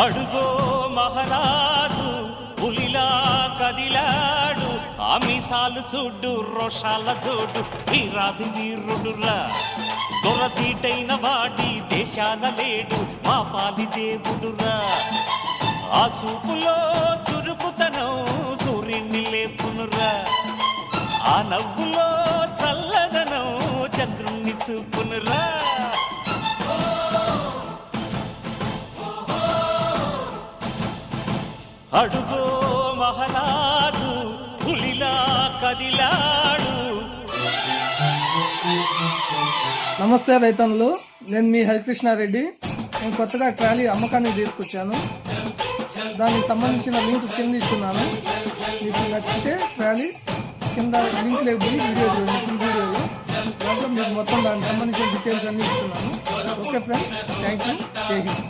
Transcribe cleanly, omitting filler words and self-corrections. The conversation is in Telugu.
అడుగో మహారాజు పులిలా కదిలాడు, ఆ మీసాలు చూడు రోషాల జోడు, వీరాది వీరుడురా దొరతీటైన వాడి దేశాల లేడు, మా పాలి దేవుడురా. ఆ చూపులో చురుకుతనం సూర్యుని లేపునురా, ఆ నవ్వులో చల్లదనం చంద్రుణ్ణి చూపునురా. అడుగో మహారాజు పులిలా కదిలాడు. నమస్తే రైతన్నులు, నేను మీ హరికృష్ణారెడ్డి. నేను కొత్తగా ట్రాలీ అమ్మకానికి తీసుకొచ్చాను. దానికి సంబంధించిన లింక్ కింద ఇస్తున్నాను. మీకు నచ్చితే ట్రాలీ కింద లింక్ లేదు వీడియోలో దాంట్లో మీకు మొత్తం దానికి సంబంధించిన డీటెయిల్స్ అన్నీ ఇస్తున్నాను. Okay friends, thank you. జై హింద్.